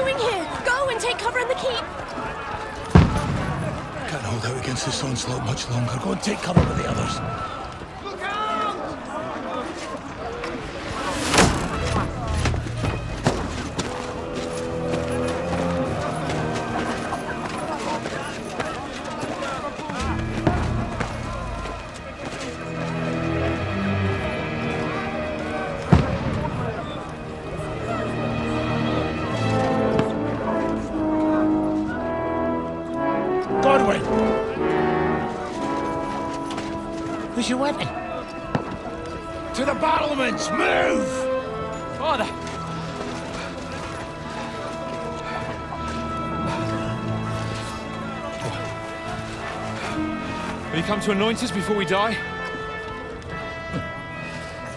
doing here? Go and take cover in the keep. Can't hold out against this onslaught much longer. Go and take cover with the others. Who's your weapon? To the battlements! Move! Father! Will you come to anoint us before we die?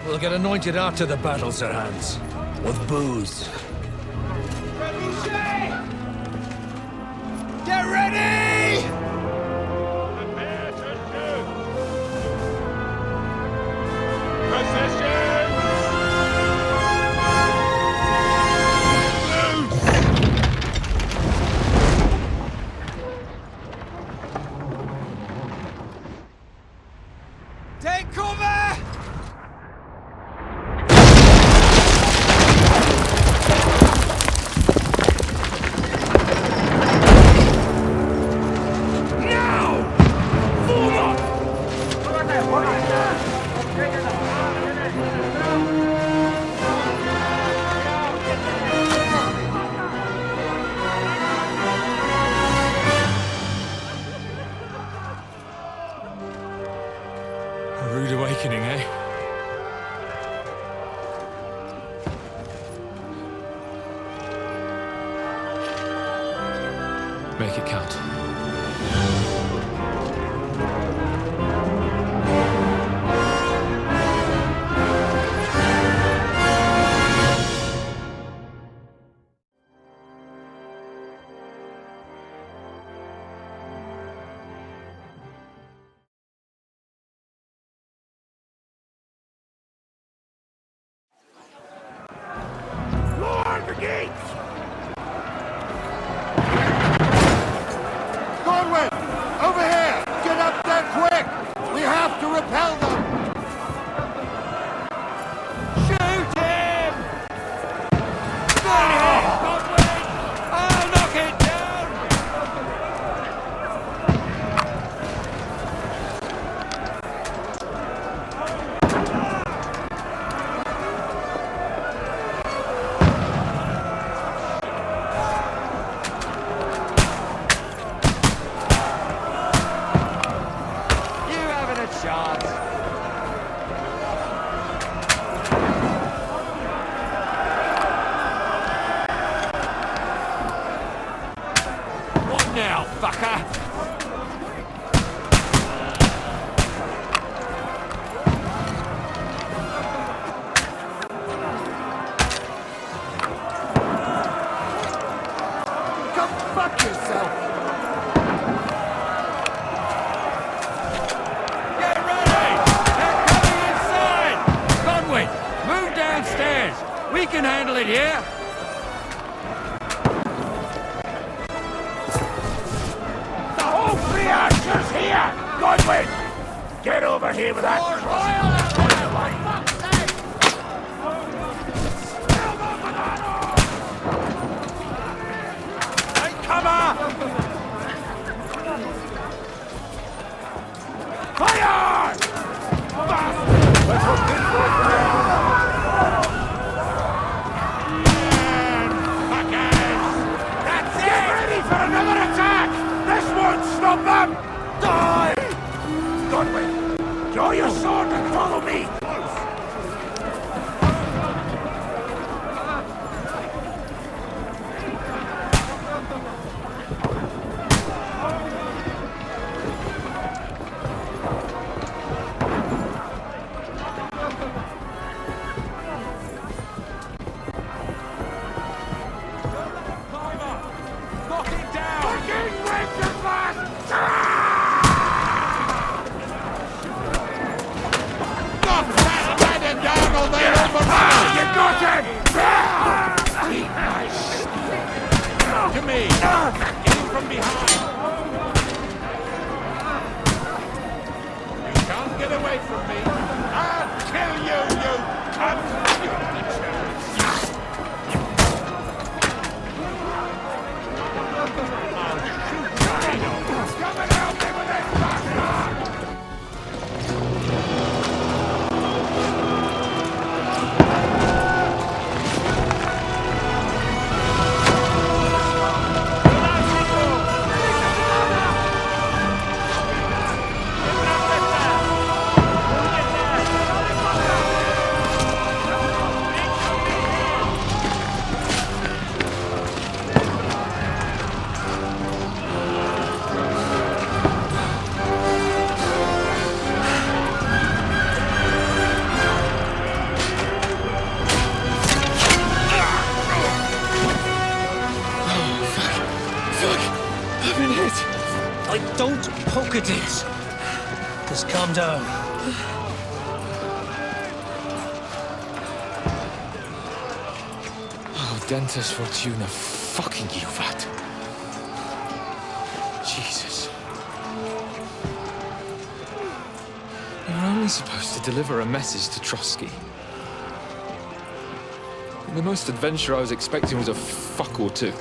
We'll get anointed after the battles are hands. With booze. Get ready! Prepare to shoot! Position! Take cover! A rude awakening, eh? Make it count. Lord the gates! Godwin! Over here! Get up there quick! We have to repel them! Shoot him! Godwin! I'll knock it down! You haven't a chance! What now, fucker? Come fuck yourself! Get ready! They're coming inside! Conway, move downstairs! We can handle it here! The whole three archers here! Godwin! Get over here with that Take cover! Fire! Bastard! Let's hook this one That's it! Get ready for another attack! This won't stop them! Die! Godwin, draw your sword and follow me! Knock it down! Fucking Winterfast! Stop that! me! Get him from behind! You can't get away from me! I'll kill you, you cunt! I'll shoot you! Come and help me with this bastard! Don't poke at it. Just calm down. Oh, Dentes Fortuna, fucking you, vat. Jesus. You were only supposed to deliver a message to Trotsky. The most adventure I was expecting was a fuck or two.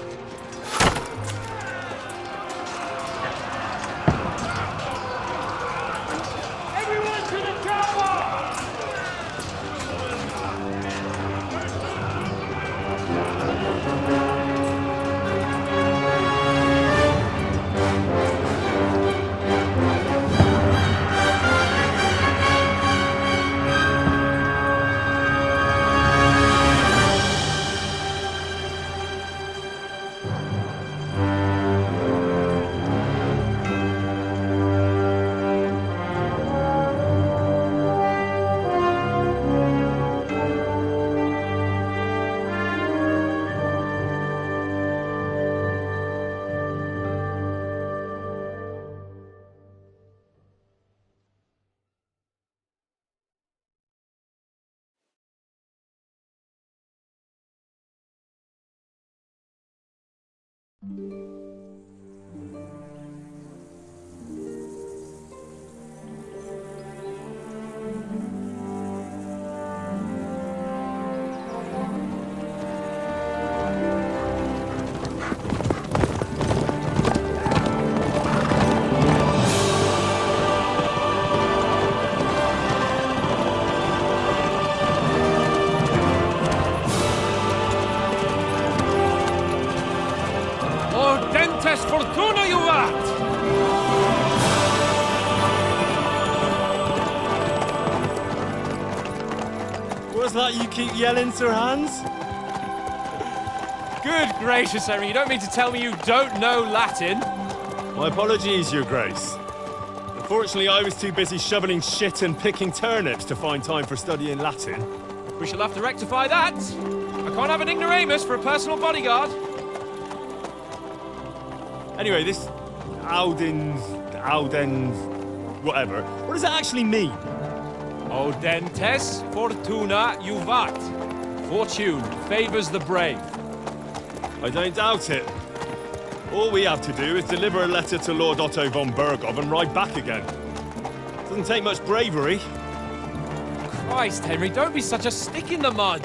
Fortuna, you vat! What's that you keep yelling, Sir Hans? Good gracious, Henry, you don't mean to tell me you don't know Latin? My apologies, Your Grace. Unfortunately, I was too busy shoveling shit and picking turnips to find time for studying Latin. We shall have to rectify that. I can't have an ignoramus for a personal bodyguard. Anyway, this Audens, whatever. What does that actually mean? Audentes Fortuna Juvat. Fortune favors the brave. I don't doubt it. All we have to do is deliver a letter to Lord Otto von Bergov and ride back again. Doesn't take much bravery. Christ, Henry, don't be such a stick in the mud.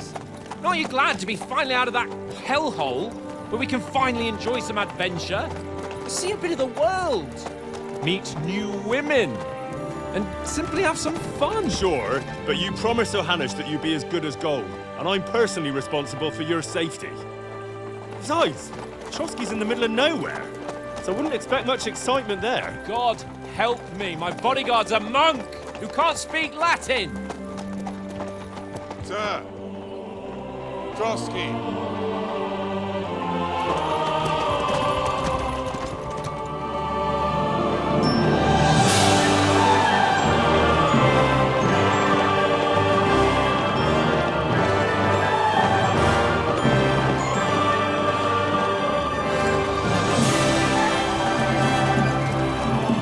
Aren't you glad to be finally out of that hellhole where we can finally enjoy some adventure? See a bit of the world, meet new women, and simply have some fun. Sure, but you promised Johannes that you'd be as good as gold, and I'm personally responsible for your safety. Besides, Trotsky's in the middle of nowhere, so I wouldn't expect much excitement there. God help me, my bodyguard's a monk who can't speak Latin. Sir. Trotsky.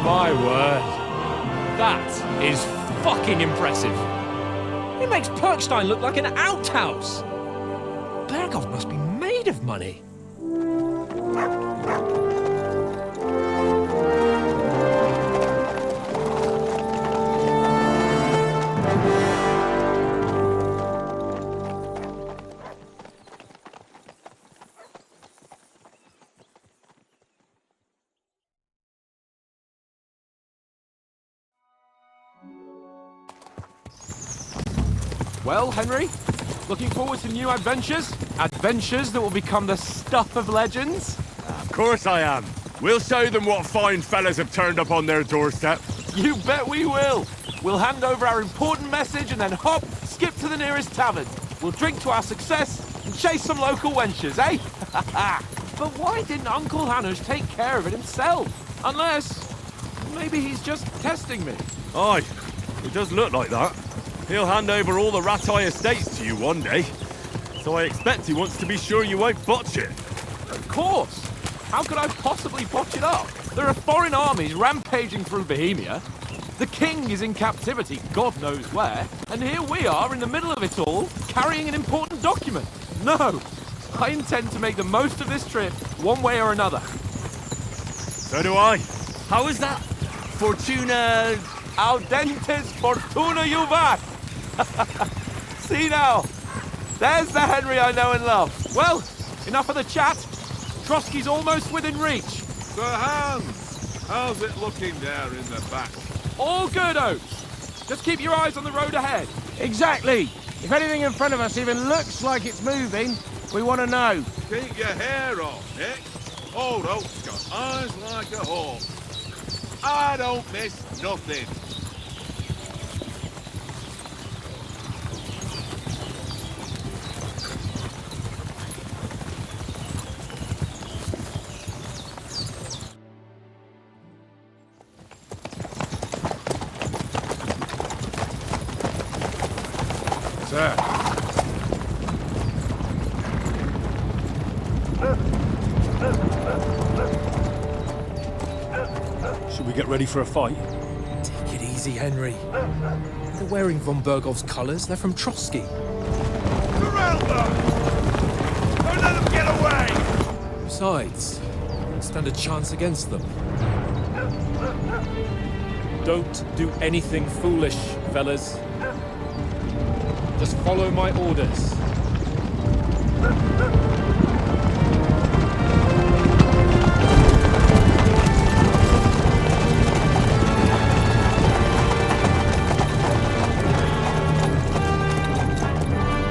My word. That is fucking impressive. It makes Perkstein look like an outhouse. Bergov must be made of money. Well, Henry, looking forward to new adventures? Adventures that will become the stuff of legends? Of course I am. We'll show them what fine fellas have turned up on their doorstep. You bet we will. We'll hand over our important message and then hop, skip to the nearest tavern. We'll drink to our success and chase some local wenches, eh? But why didn't Uncle Hanush take care of it himself? Unless, maybe he's just testing me. Aye, it does look like that. He'll hand over all the Ratai estates to you one day. So I expect he wants to be sure you won't botch it. Of course. How could I possibly botch it up? There are foreign armies rampaging through Bohemia. The king is in captivity, God knows where. And here we are in the middle of it all, carrying an important document. No, I intend to make the most of this trip, one way or another. So do I. How is that? Fortuna... Audentes fortuna juvat! See now, there's the Henry I know and love. Well, enough of the chat. Trotsky's almost within reach. Sir Hans, how's it looking there in the back? All good, Oates. Just keep your eyes on the road ahead. Exactly. If anything in front of us even looks like it's moving, we want to know. Keep your hair off, Nick. Old Oak's got eyes like a hawk. I don't miss nothing. Sir. Should we get ready for a fight? Take it easy, Henry. They're wearing von Bergov's colours. They're from Trotsky. Surround them! Don't let them get away! Besides, stand a chance against them. Don't do anything foolish, fellas. Just follow my orders.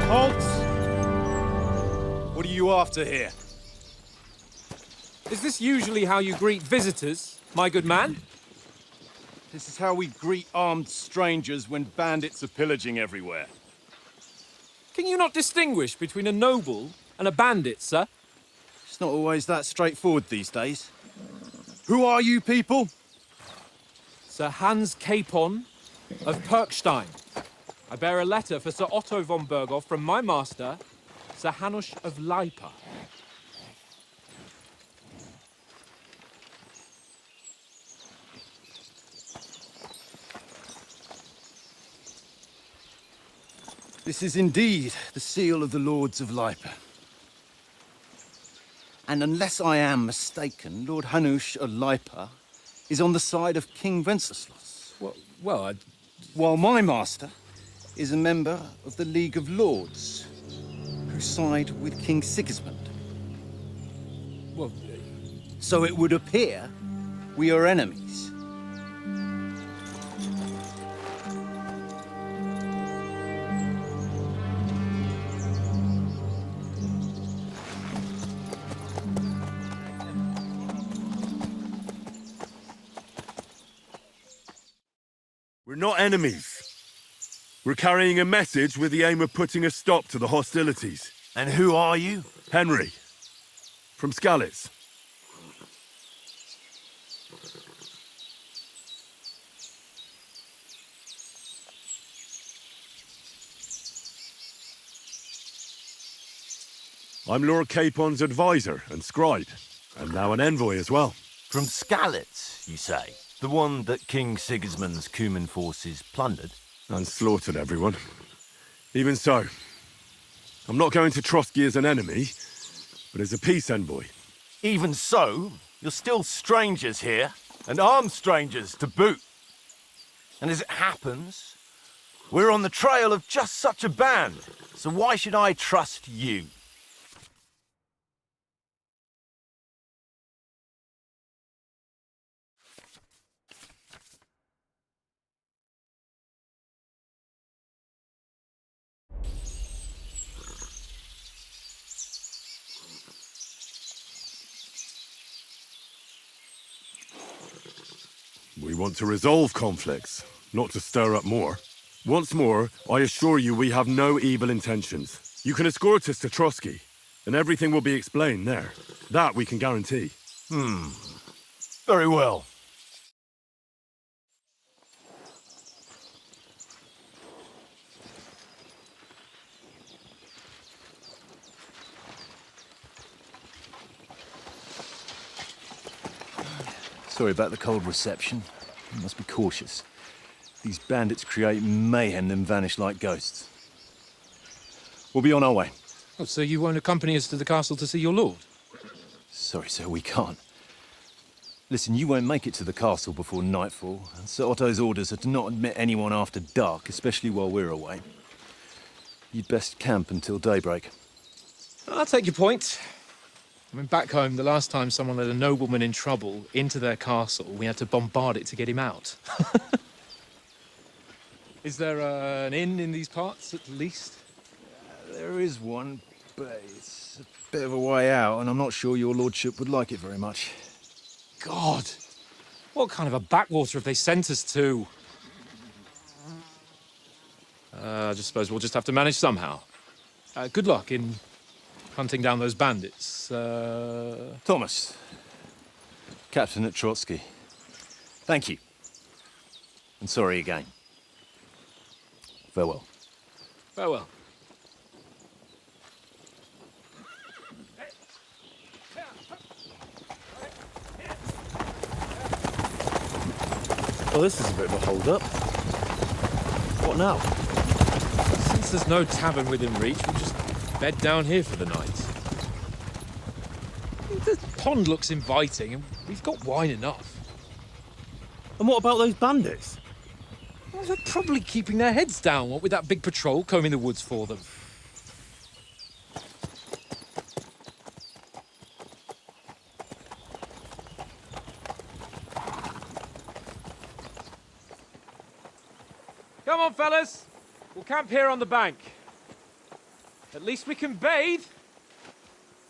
Halt! What are you after here? Is this usually how you greet visitors, my good man? This is how we greet armed strangers when bandits are pillaging everywhere. Can you not distinguish between a noble and a bandit, sir? It's not always that straightforward these days. Who are you people? Sir Hans Capon of Perkstein. I bear a letter for Sir Otto von Berghoff from my master, Sir Hanush of Lipa. This is indeed the seal of the Lords of Lipa. And unless I am mistaken, Lord Hanush of Lipa is on the side of King Wenceslas. Well, While my master is a member of the League of Lords, who side with King Sigismund. well, So it would appear we are enemies. We're not enemies. We're carrying a message with the aim of putting a stop to the hostilities. And who are you? Henry. From Skalitz. I'm Lord Capon's advisor and scribe, and now an envoy as well. From Skalitz, you say? The one that King Sigismund's Cuman forces plundered? And slaughtered everyone. Even so, I'm not going to Trotsky as an enemy, but as a peace envoy. Even so, you're still strangers here, and armed strangers to boot. And as it happens, we're on the trail of just such a band, so why should I trust you? We want to resolve conflicts, not to stir up more. Once more, I assure you we have no evil intentions. You can escort us to Trotsky, and everything will be explained there. That we can guarantee. Very well. Sorry about the cold reception. You must be cautious. These bandits create mayhem, then vanish like ghosts. We'll be on our way. Oh, so you won't accompany us to the castle to see your lord? Sorry, sir, we can't. Listen, you won't make it to the castle before nightfall. And Sir Otto's orders are to not admit anyone after dark, especially while we're away. You'd best camp until daybreak. I'll take your point. I mean, back home, the last time someone let a nobleman in trouble into their castle, we had to bombard it to get him out. Is there an inn in these parts, at least? There is one, but it's a bit of a way out, and I'm not sure your lordship would like it very much. God! What kind of a backwater have they sent us to? I just suppose we'll just have to manage somehow. Good luck in hunting down those bandits. Thomas, captain at Trotsky. Thank you. And sorry again. Farewell. Farewell. Well, this is a bit of a hold-up. What now? Since there's no tavern within reach, we'll just bed down here for the night. The pond looks inviting, and we've got wine enough. And what about those bandits? Well, they're probably keeping their heads down, what with that big patrol combing the woods for them. Come on, fellas. We'll camp here on the bank. At least we can bathe.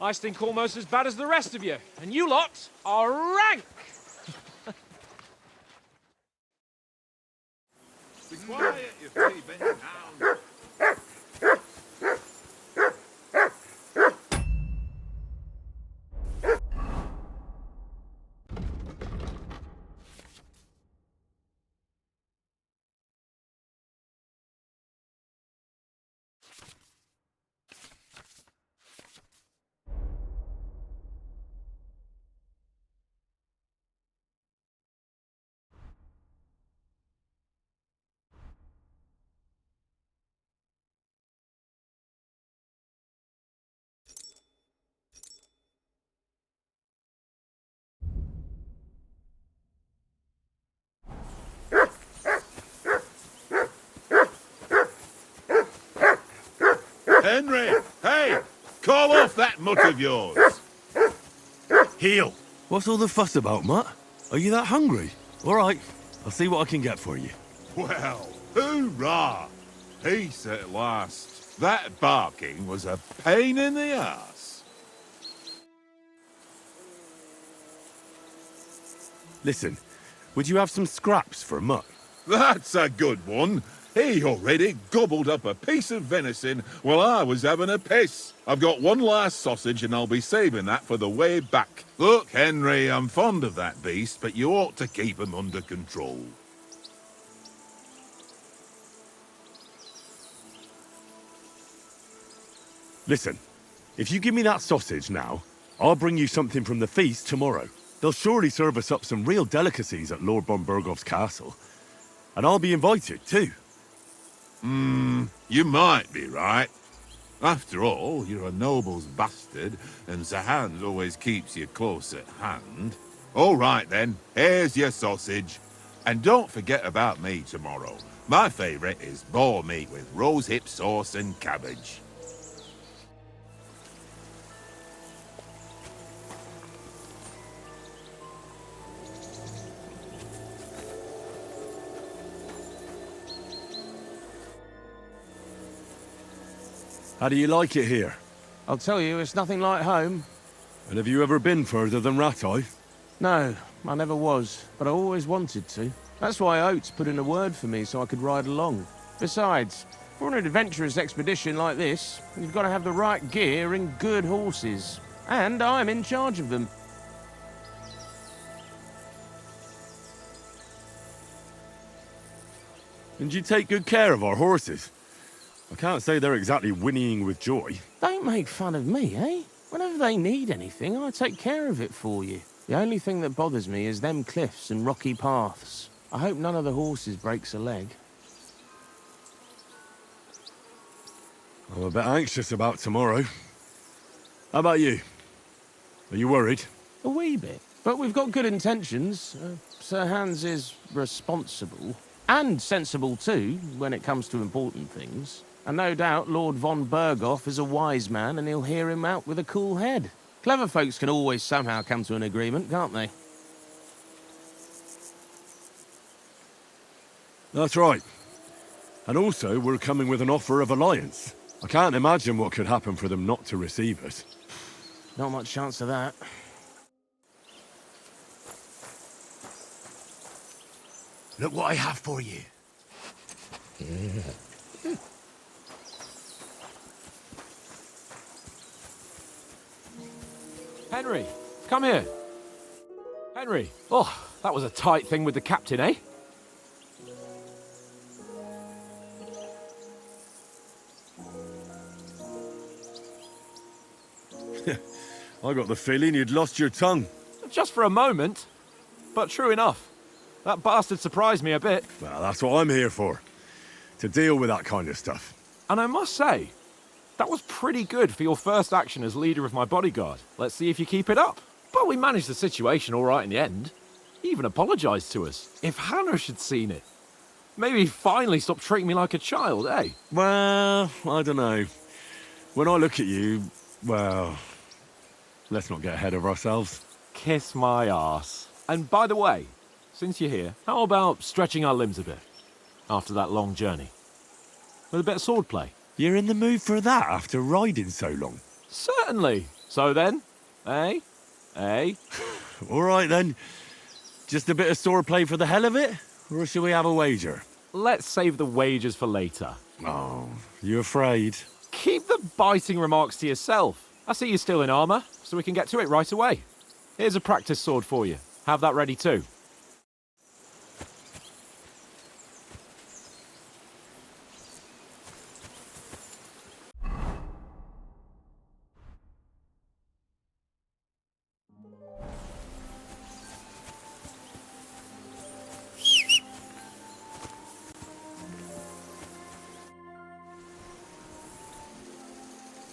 I stink almost as bad as the rest of you, and you lot are rank. Be quiet, you three-bitten hounds. Henry! Hey! Call off that mutt of yours! Heel! What's all the fuss about, Mutt? Are you that hungry? All right, I'll see what I can get for you. Well, hoorah! Peace at last. That barking was a pain in the ass. Listen, would you have some scraps for Mutt? That's a good one. He already gobbled up a piece of venison while I was having a piss. I've got one last sausage and I'll be saving that for the way back. Look, Henry, I'm fond of that beast, but you ought to keep him under control. Listen, if you give me that sausage now, I'll bring you something from the feast tomorrow. They'll surely serve us up some real delicacies at Lord von Bergov's castle. And I'll be invited, too. You might be right. After all, you're a noble's bastard, and Sir Hans always keeps you close at hand. All right, then. Here's your sausage. And don't forget about me tomorrow. My favourite is boar meat with rosehip sauce and cabbage. How do you like it here? I'll tell you, it's nothing like home. And have you ever been further than Rattay? No, I never was, but I always wanted to. That's why Oates put in a word for me so I could ride along. Besides, for an adventurous expedition like this, you've got to have the right gear and good horses. And I'm in charge of them. And you take good care of our horses. I can't say they're exactly whinnying with joy. Don't make fun of me, eh? Whenever they need anything, I take care of it for you. The only thing that bothers me is them cliffs and rocky paths. I hope none of the horses breaks a leg. I'm a bit anxious about tomorrow. How about you? Are you worried? A wee bit. But we've got good intentions. Sir Hans is responsible. And sensible too, when it comes to important things. And no doubt Lord von Berghoff is a wise man and he'll hear him out with a cool head. Clever folks can always somehow come to an agreement, can't they? That's right. And also, we're coming with an offer of alliance. I can't imagine what could happen for them not to receive us. Not much chance of that. Look what I have for you. Henry, come here. Henry. Oh, that was a tight thing with the captain, eh? I got the feeling you'd lost your tongue. Just for a moment. But true enough. That bastard surprised me a bit. Well, that's what I'm here for. To deal with that kind of stuff. And I must say, that was pretty good for your first action as leader of my bodyguard. Let's see if you keep it up. But we managed the situation all right in the end. He even apologized to us. If Hanush had seen it. Maybe he'd finally stop treating me like a child, eh? Well, I don't know. When I look at you, well, let's not get ahead of ourselves. Kiss my arse. And by the way, since you're here, how about stretching our limbs a bit? After that long journey. With a bit of swordplay. You're in the mood for that after riding so long? Certainly. So then, eh? Eh? All right then. Just a bit of swordplay for the hell of it? Or shall we have a wager? Let's save the wagers for later. Oh, you afraid? Keep the biting remarks to yourself. I see you're still in armor, so we can get to it right away. Here's a practice sword for you. Have that ready too.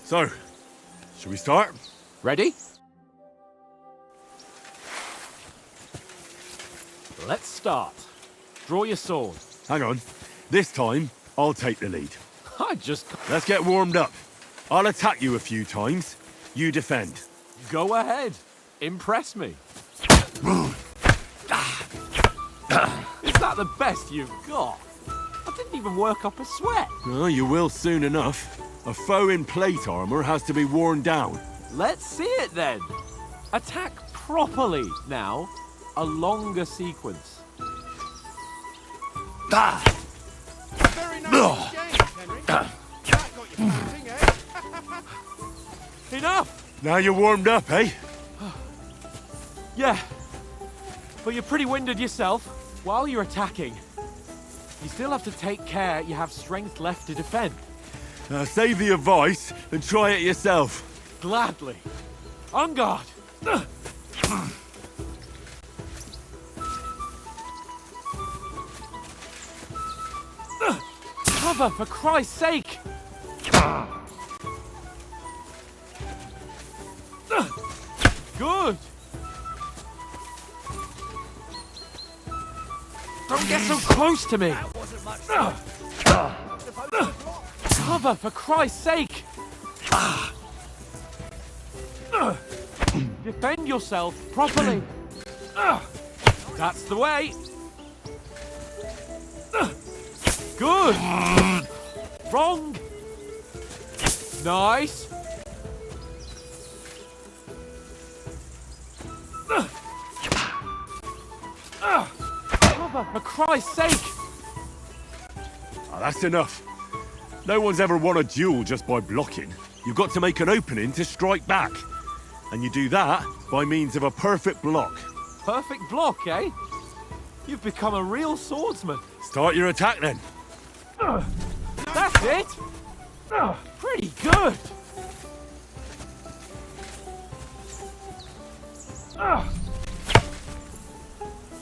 So, should we start? Ready? Let's start. Draw your sword. Hang on. This time, I'll take the lead. I just... Let's get warmed up. I'll attack you a few times. You defend. Go ahead. Impress me. Is that the best you've got? I didn't even work up a sweat. Oh, you will soon enough. A foe in plate armor has to be worn down. Let's see it then. Attack properly now. A longer sequence. Very nice exchange, Henry. That got you panting, eh? Enough! Now you're warmed up, eh? Yeah. But you're pretty winded yourself. While you're attacking, you still have to take care you have strength left to defend. Save the advice and try it yourself. Gladly. On guard. Cover, for Christ's sake! Good! Don't get so close to me! Cover, for Christ's sake! Defend yourself properly! That's the way! Good! Wrong! Nice! For Christ's sake! Ah, that's enough. No one's ever won a duel just by blocking. You've got to make an opening to strike back. And you do that by means of a perfect block. Perfect block, eh? You've become a real swordsman. Start your attack then. That's it! Pretty good!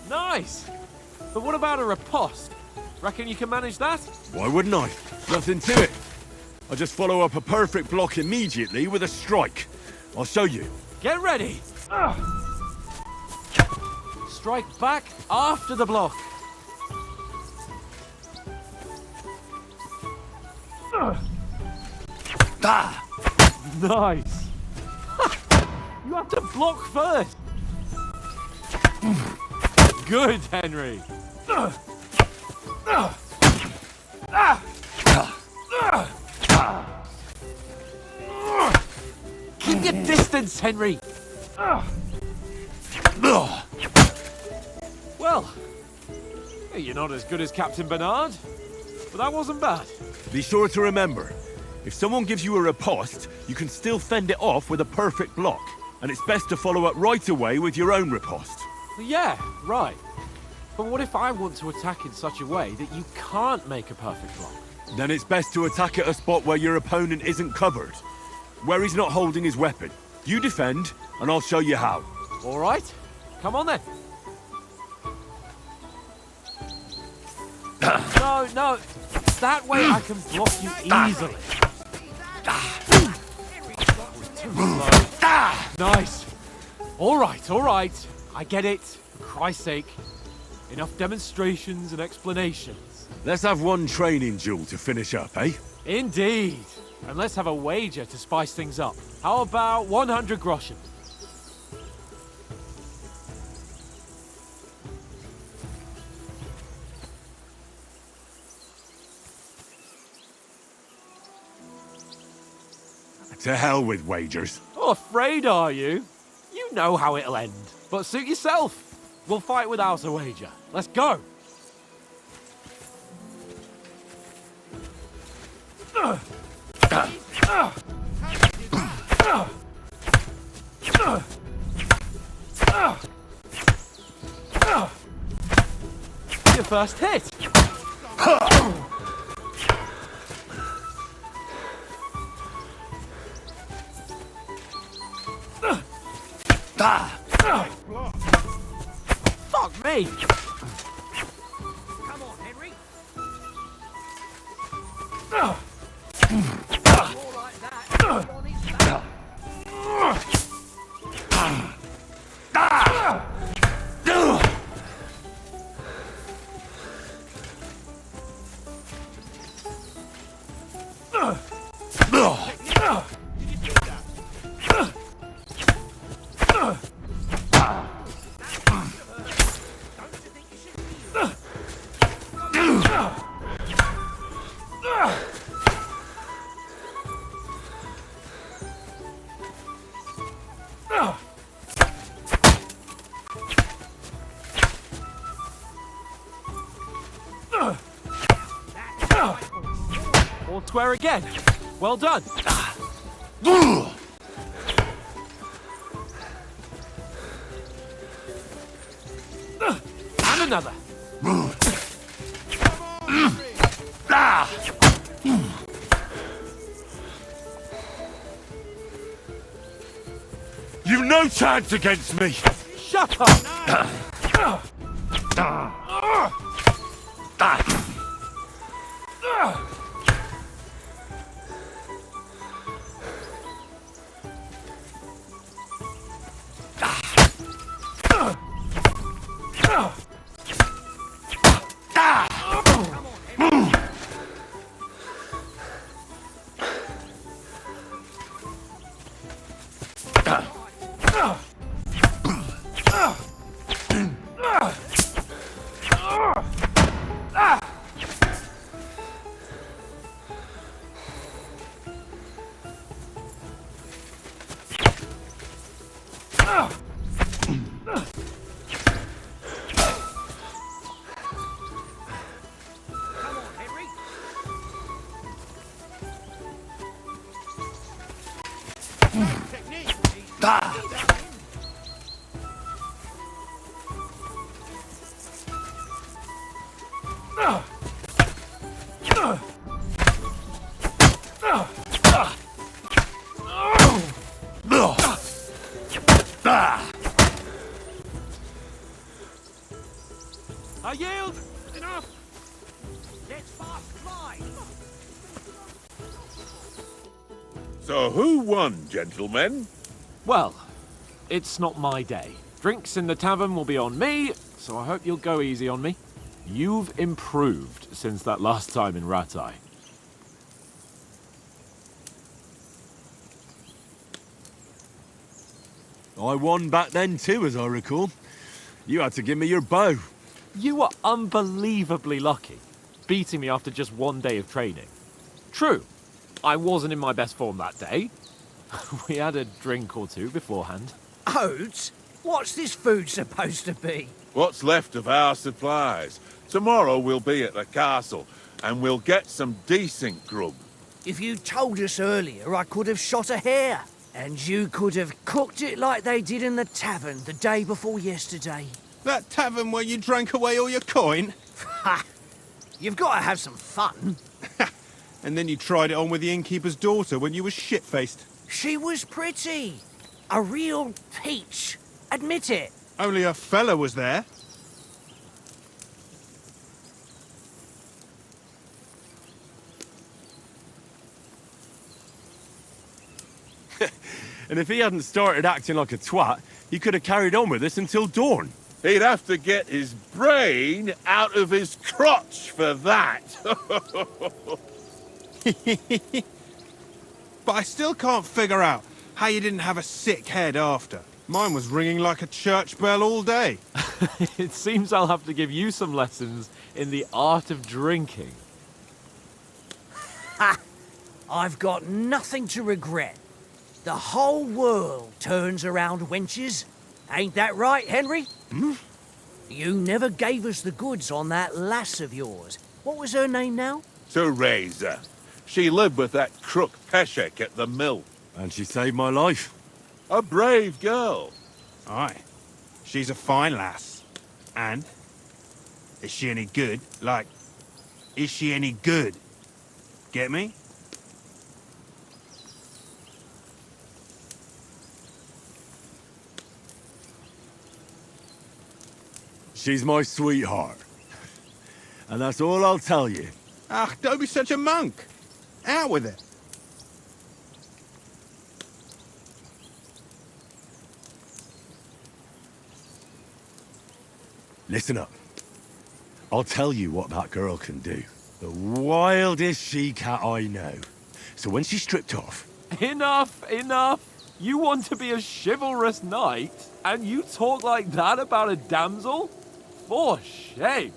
Nice! But what about a riposte? Reckon you can manage that? Why wouldn't I? Nothing to it. I just follow up a perfect block immediately with a strike. I'll show you. Get ready! Strike back after the block. Nice! You have to block first! Good, Henry! Keep your distance, Henry! Well, you're not as good as Captain Bernard, but that wasn't bad. Be sure to remember, if someone gives you a riposte, you can still fend it off with a perfect block. And it's best to follow up right away with your own riposte. Yeah, right. But what if I want to attack in such a way that you can't make a perfect block? Then it's best to attack at a spot where your opponent isn't covered. Where he's not holding his weapon. You defend, and I'll show you how. All right. Come on then. No. That way I can block you easily. Nice. All right. I get it. For Christ's sake. Enough demonstrations and explanations. Let's have one training duel to finish up, eh? Indeed. And let's have a wager to spice things up. How about 100 groschen? To hell with wagers. Oh, afraid are you? You know how it'll end. But suit yourself. We'll fight without a wager. Let's go. Your first hit. Fuck me! Come on, Henry. More like that. On his back. All square again. Well done. And another. You've no chance against me! Shut up! I yield! Enough! Let's fast fly. So who won, gentlemen? Well, it's not my day. Drinks in the tavern will be on me, so I hope you'll go easy on me. You've improved since that last time in Ratai. I won back then too, as I recall. You had to give me your bow. You were unbelievably lucky, beating me after just one day of training. True, I wasn't in my best form that day. We had a drink or two beforehand. Oats? What's this food supposed to be? What's left of our supplies. Tomorrow we'll be at the castle, and we'll get some decent grub. If you told us earlier, I could have shot a hare. And you could have cooked it like they did in the tavern the day before yesterday. That tavern where you drank away all your coin? Ha! You've got to have some fun. And then you tried it on with the innkeeper's daughter when you were shit-faced. She was pretty. A real peach. Admit it. Only a fella was there. And if he hadn't started acting like a twat, he could have carried on with us until dawn. He'd have to get his brain out of his crotch for that. But I still can't figure out how you didn't have a sick head after. Mine was ringing like a church bell all day. It seems I'll have to give you some lessons in the art of drinking. Ha! I've got nothing to regret. The whole world turns around wenches. Ain't that right, Henry? Hmm? You never gave us the goods on that lass of yours. What was her name now? Teresa. She lived with that crook Peshek at the mill. And she saved my life. A brave girl. Aye. She's a fine lass. And? Is she any good? Like, is she any good? Get me? She's my sweetheart. And that's all I'll tell you. Ah, don't be such a monk. Out with it. Listen up. I'll tell you what that girl can do. The wildest she-cat I know. So when she's stripped off... Enough, enough! You want to be a chivalrous knight, and you talk like that about a damsel? For shame!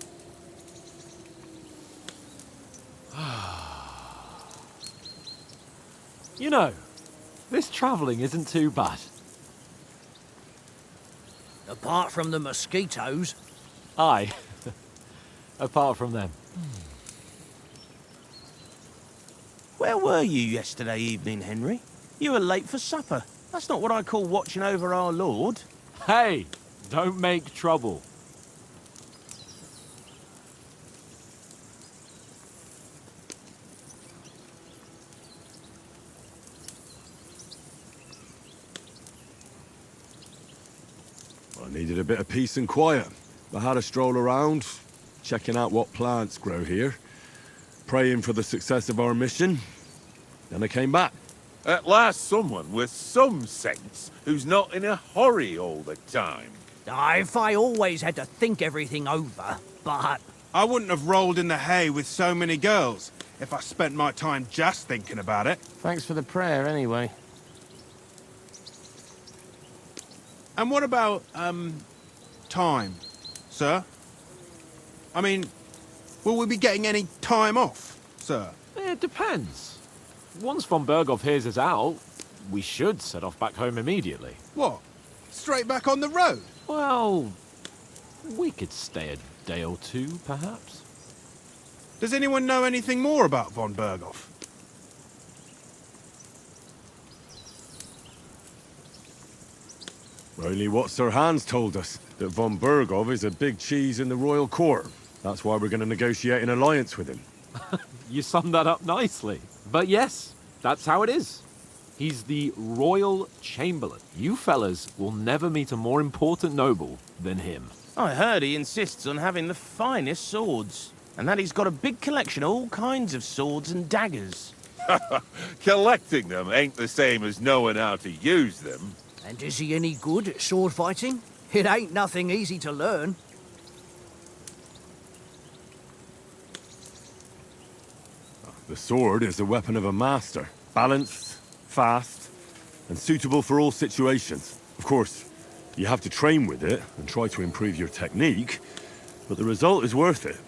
You know, this travelling isn't too bad. Apart from the mosquitoes. Aye. Apart from them. Where were you yesterday evening, Henry? You were late for supper. That's not what I call watching over our Lord. Hey, don't make trouble. I needed a bit of peace and quiet. I had a stroll around, checking out what plants grow here, praying for the success of our mission. Then I came back. At last someone with some sense who's not in a hurry all the time. If I always had to think everything over, but... I wouldn't have rolled in the hay with so many girls if I spent my time just thinking about it. Thanks for the prayer, anyway. And what about, time, sir? I mean, will we be getting any time off, sir? It depends. Once von Berghoff hears us out, we should set off back home immediately. What? Straight back on the road? Well, we could stay a day or two, perhaps. Does anyone know anything more about von Berghoff? Only what Sir Hans told us, that von Berghoff is a big cheese in the royal court. That's why we're going to negotiate an alliance with him. You summed that up nicely. But yes, that's how it is. He's the Royal Chamberlain. You fellas will never meet a more important noble than him. I heard he insists on having the finest swords, and that he's got a big collection of all kinds of swords and daggers. Collecting them ain't the same as knowing how to use them. And is he any good at sword fighting? It ain't nothing easy to learn. The sword is the weapon of a master. Balanced, fast, and suitable for all situations. Of course, you have to train with it and try to improve your technique, but the result is worth it.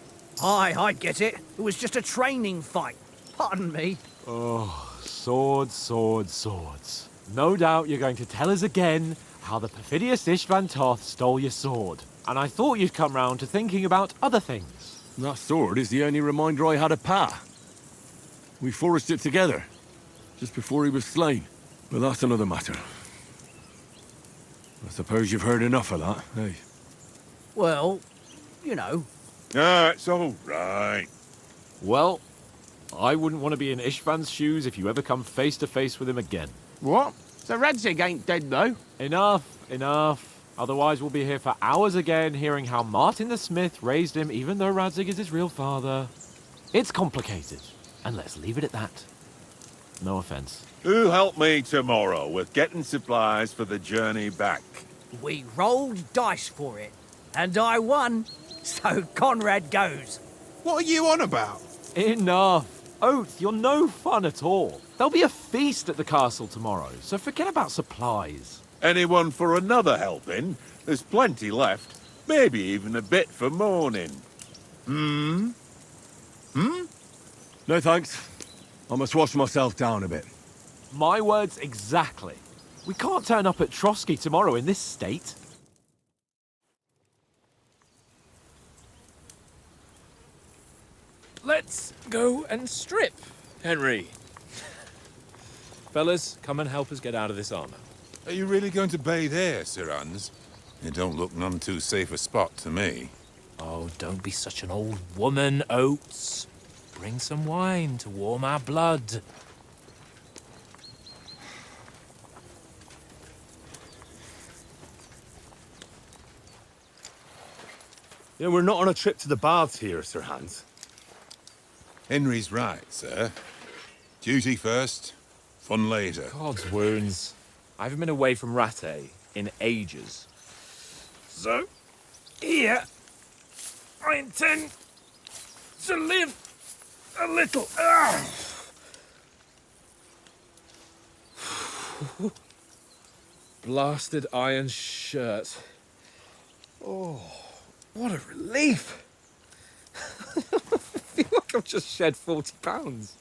Aye, I get it. It was just a training fight. Pardon me. Oh, swords, swords, swords. No doubt you're going to tell us again how the perfidious Istvan Toth stole your sword. And I thought you'd come round to thinking about other things. That sword is the only reminder I had of Pa. We forged it together, just before he was slain. But that's another matter. I suppose you've heard enough of that, eh? Well, you know. Ah, it's all right. Well, I wouldn't want to be in Istvan's shoes if you ever come face to face with him again. What? So Radzig ain't dead, though? Enough, enough. Otherwise we'll be here for hours again hearing how Martin the Smith raised him even though Radzig is his real father. It's complicated, and let's leave it at that. No offense. Who'll help me tomorrow with getting supplies for the journey back? We rolled dice for it, and I won. So Conrad goes. What are you on about? Enough. Oath, you're no fun at all. There'll be a feast at the castle tomorrow, so forget about supplies. Anyone for another helping? There's plenty left. Maybe even a bit for morning. No thanks. I must wash myself down a bit. My words exactly. We can't turn up at Trotsky tomorrow in this state. Let's go and strip, Henry. Fellas, come and help us get out of this armor. Are you really going to bathe here, Sir Hans? It don't look none too safe a spot to me. Oh, don't be such an old woman, Oates. Bring some wine to warm our blood. Yeah, we're not on a trip to the baths here, Sir Hans. Henry's right, sir. Duty first, fun later. God's wounds. I haven't been away from Rattay in ages. So, here, I intend to live a little. Blasted iron shirt. Oh, what a relief. I feel like I've just shed 40 pounds.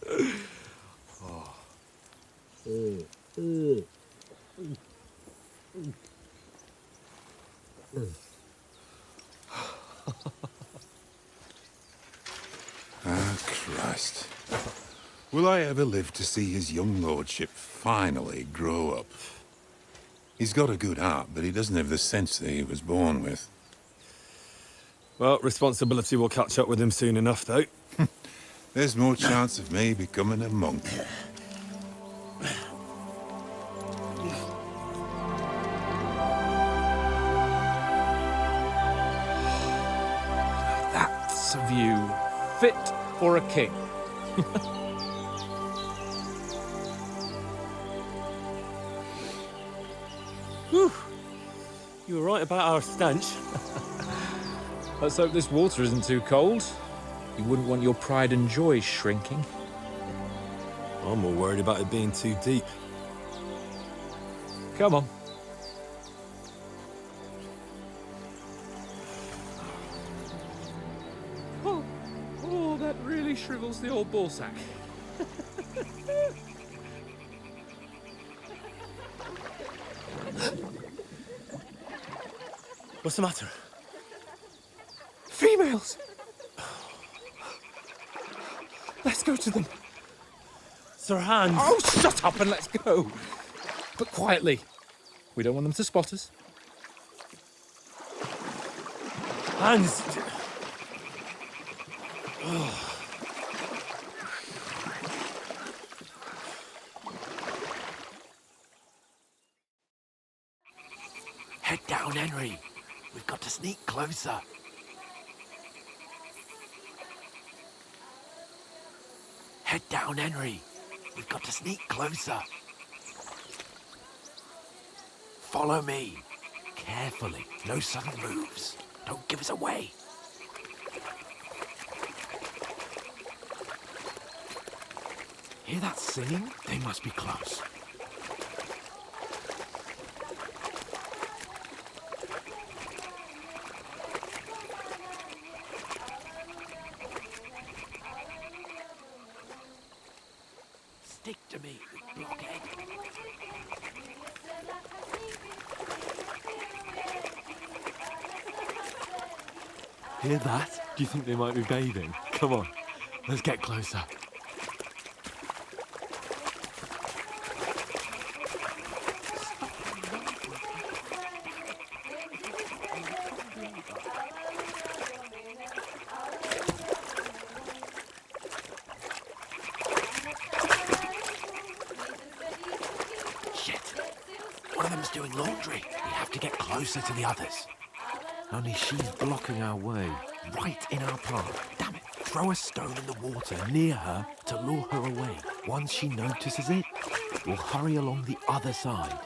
Ah, Christ. Will I ever live to see his young lordship finally grow up? He's got a good heart, but he doesn't have the sense that he was born with. Well, responsibility will catch up with him soon enough, though. There's more chance of me becoming a monk. That's a view fit for a king. Whew. You were right about our stench. Let's hope this water isn't too cold. You wouldn't want your pride and joy shrinking. I'm more worried about it being too deep. Come on. Oh, that really shrivels the old ballsack. What's the matter? Females! Let's go to them. Sir Hans! Oh, shut up and let's go. But quietly. We don't want them to spot us. Hans! Head down, Henry. We've got to sneak closer. Head down, Henry. We've got to sneak closer. Follow me. Carefully. No sudden moves. Don't give us away. Hear that singing? They must be close. Stick to me, you blockhead. Hear that? Do you think they might be bathing? Come on, let's get closer. Shit! One of them's doing laundry. We have to get closer to the others. Only she's blocking our way, right in our path. Damn it! Throw a stone in the water near her to lure her away. Once she notices it, we'll hurry along the other side.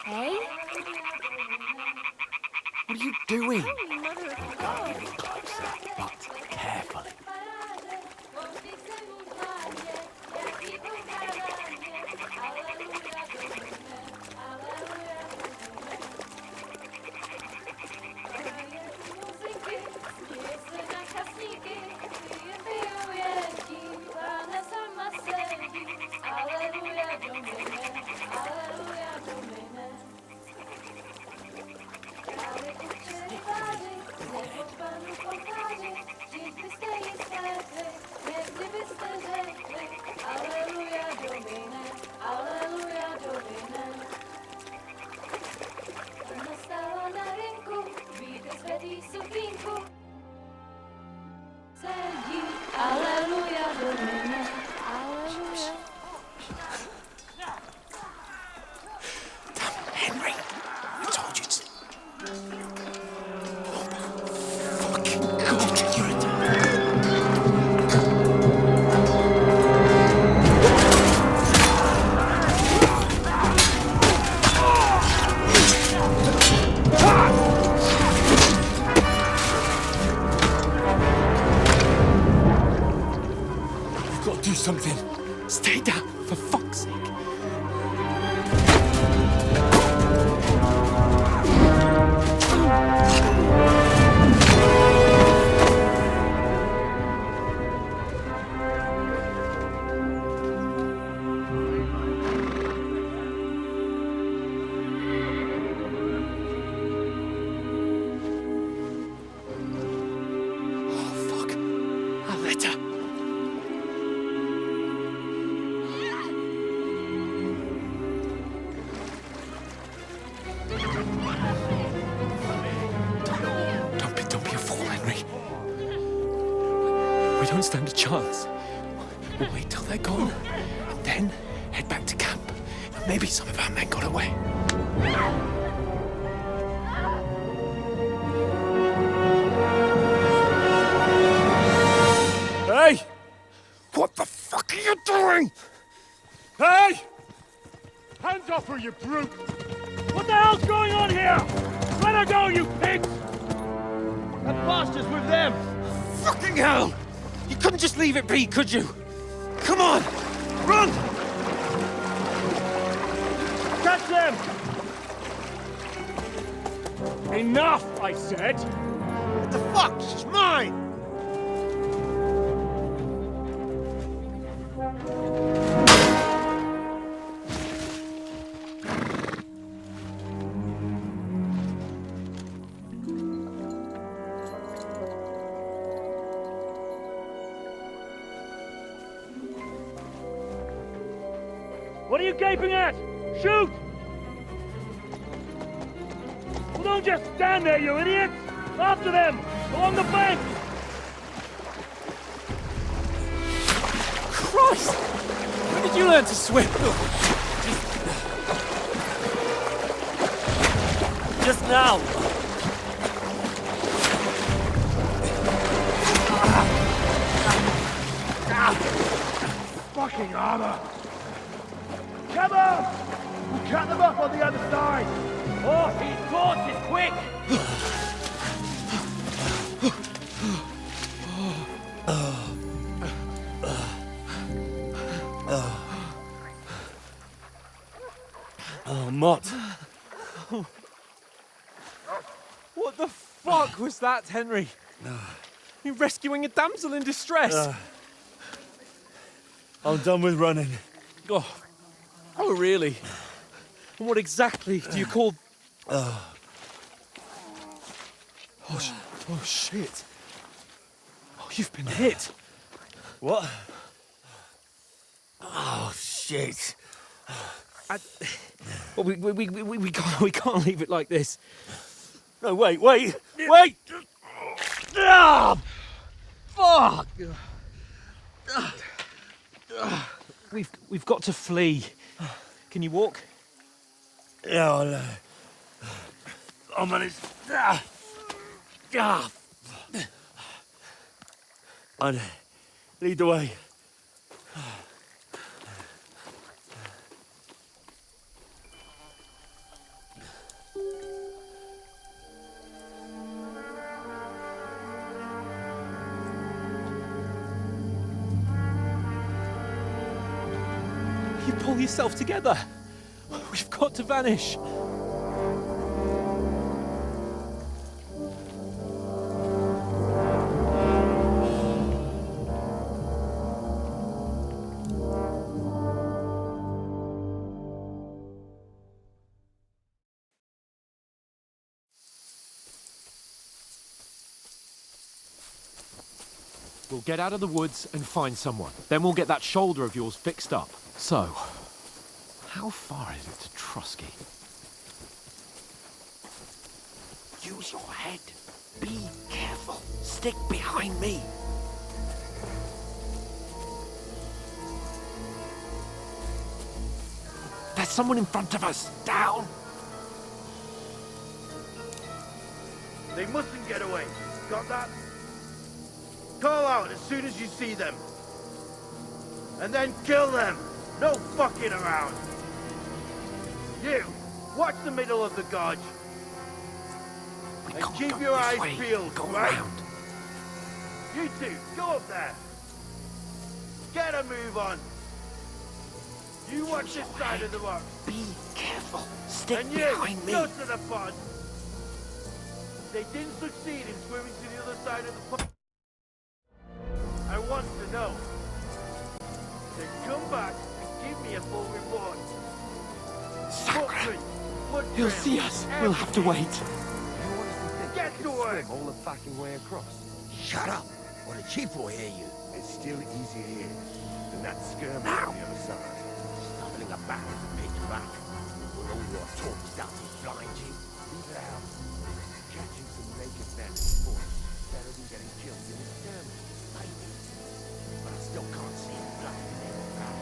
Hey? What are you doing? We'll go a little closer, but carefully. Henry, I told you to. Fucking God, you're a You've got to do something. Stay down, for fuck's sake. Oh, fuck. A letter. Don't be a fool, Henry. We don't stand a chance. We'll wait till they're gone, and then head back to camp. Maybe some of our men got away. Hey! What the fuck are you doing? Hey! Hands off her, you brute! What the hell's going on here? Let her go, you pigs! That bastard's with them! Fucking hell! You couldn't just leave it be, could you? Come on! Run! Catch them! Enough, I said! What the fuck? She's mine! What are you gaping at? Shoot! Well, don't just stand there, you idiots! After them! Along the bank! Christ! When did you learn to swim? Just now! Fucking armor! Come on! We'll cut them off on the other side! Oh, these torches, quick! Oh, Mott. What the fuck was that, Henry? You rescuing a damsel in distress? I'm done with running. Oh, really? And what exactly do you call... Oh, shit. Oh, you've been hit. What? Oh, shit. Well, we can't leave it like this. No, wait! Ah! Fuck! We've got to flee. Can you walk? Yeah, I'll, I'll manage. I'd lead the way. You pull yourself together. We've got to vanish. We'll get out of the woods and find someone. Then we'll get that shoulder of yours fixed up. So, how far is it to Trusky? Use your head. Be careful. Stick behind me. There's someone in front of us. Down. They mustn't get away. Got that? Call out as soon as you see them. And then kill them. No fucking around. You, watch the middle of the gorge. And keep your eyes peeled, right? Around. You two, go up there. Get a move on. You watch this side of the rock. Be careful. Stick And you, behind me. go to the pond. They didn't succeed in swimming to the other side of the pond. I want to know. Then come back and give me a full report. Sacre! He'll see us. We'll have to wait. Get to work! All the fucking way across. Shut up, or the chief will hear you. It's still easier here than that skirmish on the other side. Stumbling about as a pitch back. With all your talk doesn't blind you. Leave it out. Catching some naked men in sport. Better than getting killed in a skirmish. Maybe. But I still can't see him bluffing in now.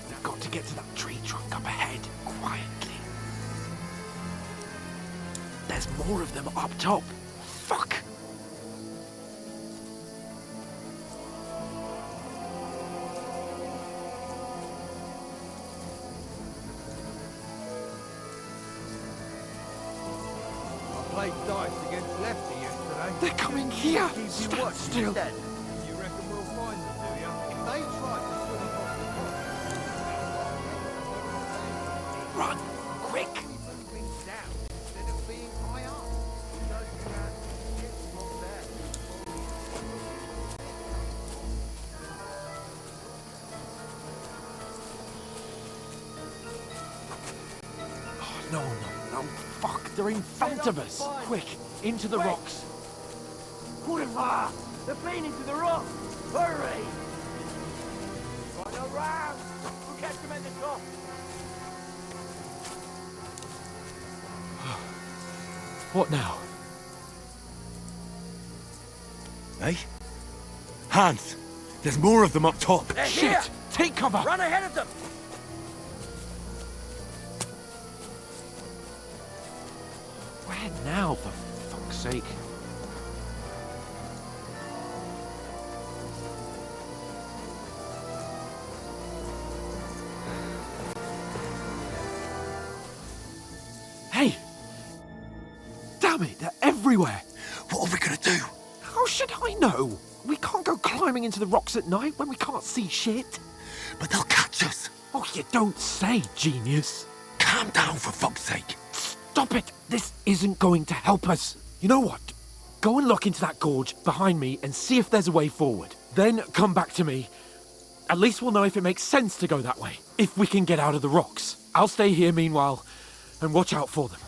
We've got to get to that tree trunk up ahead, quietly. There's more of them up top. Fuck! Played dice against Lefty yesterday. They're coming here! Stand still! You reckon we'll find them, do you? If they try to swim across the pond... Run! Quick! down instead of being high up. From there. Oh, no. Fuck, they're in front of us! Quick, into the rocks. Put it far! They're playing into the rock! Hurry! Run around! We'll catch them at the top! What now? Eh? Hans! There's more of them up top! They're Shit! here! Take cover! Run ahead of them! Where now, for fuck's sake? Hey! Damn it, they're everywhere! What are we gonna do? How should I know? We can't go climbing into the rocks at night when we can't see shit. But they'll catch us. Oh, you don't say, genius. Calm down, for fuck's sake. Stop it! This isn't going to help us. You know what? Go and look into that gorge behind me and see if there's a way forward. Then come back to me. At least we'll know if it makes sense to go that way. If we can get out of the rocks. I'll stay here meanwhile and watch out for them.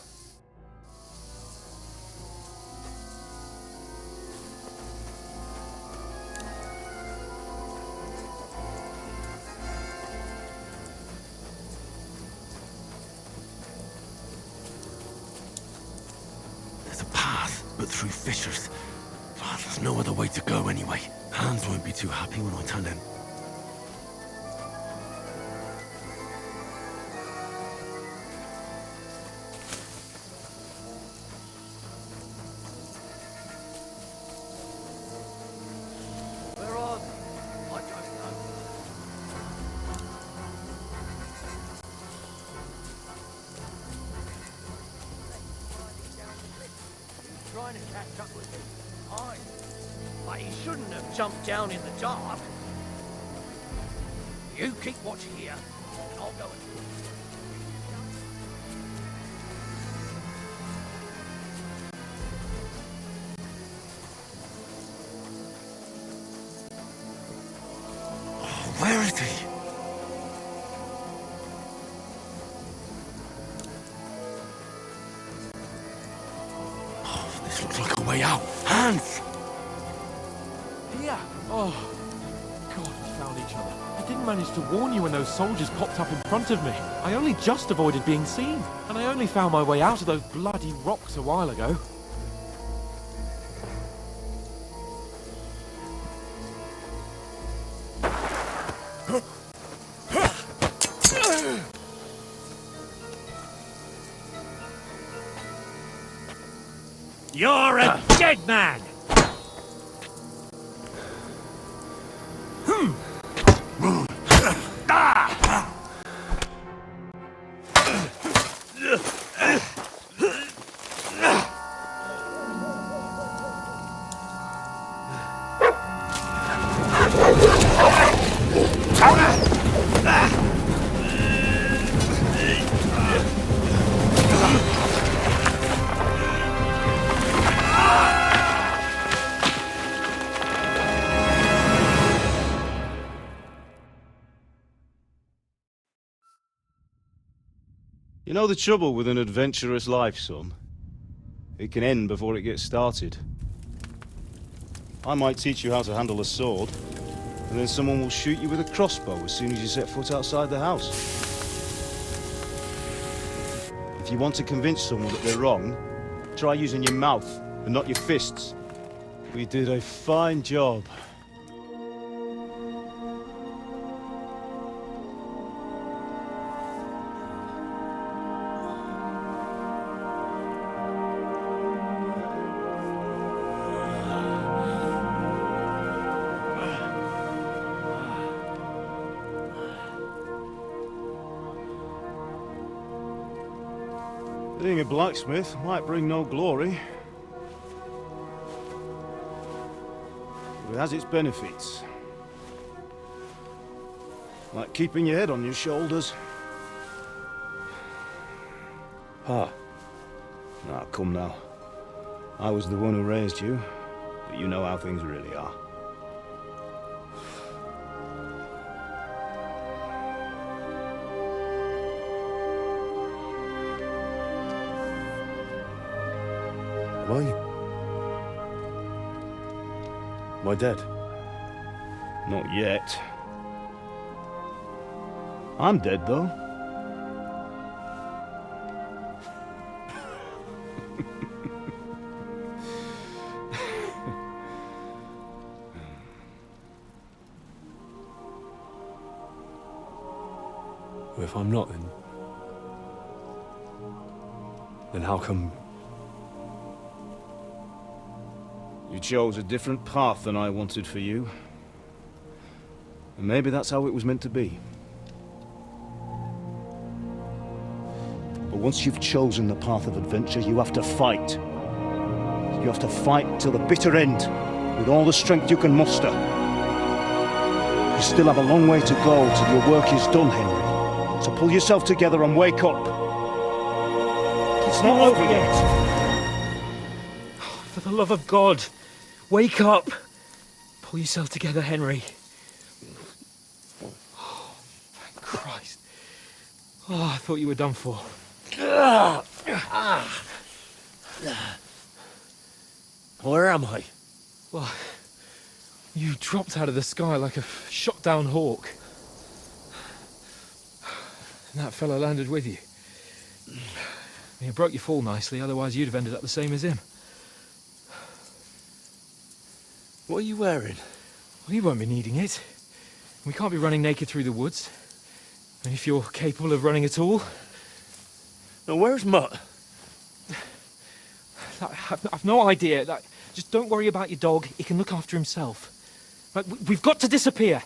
There's a path, but through fissures. Oh, there's no other way to go anyway. Hans won't be too happy when I tell him. Where are they? I don't know. He's trying to catch up with him. Fine. But he shouldn't have jumped down in the dark. You keep watch here, and I'll go and... Where is he? Oh, this looks like a way out. Hans! Here! Oh, God, we found each other. I didn't manage to warn you when those soldiers popped up in front of me. I only just avoided being seen. And I only found my way out of those bloody rocks a while ago. You're a dead man! You know the trouble with an adventurous life, son? It can end before it gets started. I might teach you how to handle a sword, and then someone will shoot you with a crossbow as soon as you set foot outside the house. If you want to convince someone that they're wrong, try using your mouth and not your fists. We did a fine job. Being a blacksmith might bring no glory, but it has its benefits. Like keeping your head on your shoulders. Pa. Now, come now. I was the one who raised you, but you know how things really are. Am I dead? Not yet. I'm dead, though. Well, if I'm not, then how come... You chose a different path than I wanted for you. And maybe that's how it was meant to be. But once you've chosen the path of adventure, you have to fight. You have to fight till the bitter end, with all the strength you can muster. You still have a long way to go till your work is done, Henry. So pull yourself together and wake up. It's not over yet. For the love of God, wake up! Pull yourself together, Henry. Oh, thank Christ. Oh, I thought you were done for. Where am I? Well, you dropped out of the sky like a shot-down hawk. And that fella landed with you. You broke your fall nicely, otherwise you'd have ended up the same as him. What are you wearing? Well, you won't be needing it. We can't be running naked through the woods. And if you're capable of running at all... Now, where's Mutt? I've no idea. Just don't worry about your dog. He can look after himself. We've got to disappear.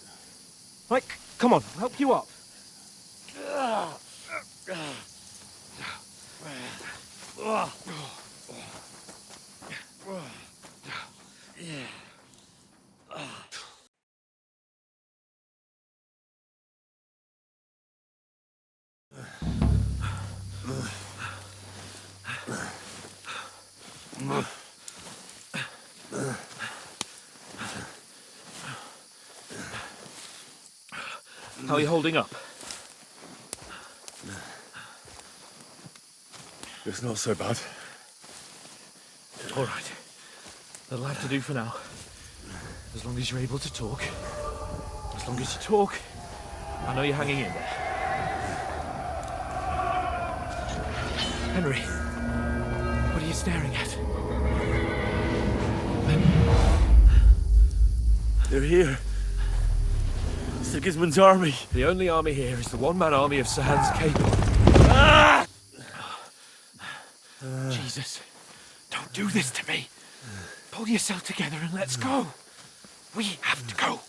Right, come on, I'll help you up. How are you holding up? It's not so bad. All right. That'll have to do for now. As long as you're able to talk. As long as you talk, I know you're hanging in there. Henry, what are you staring at? They're here. Sigismund's army. The only army here is the one-man army of Sahans Cable. Ah! Jesus, don't do this to me. Pull yourself together and let's go. We have to go.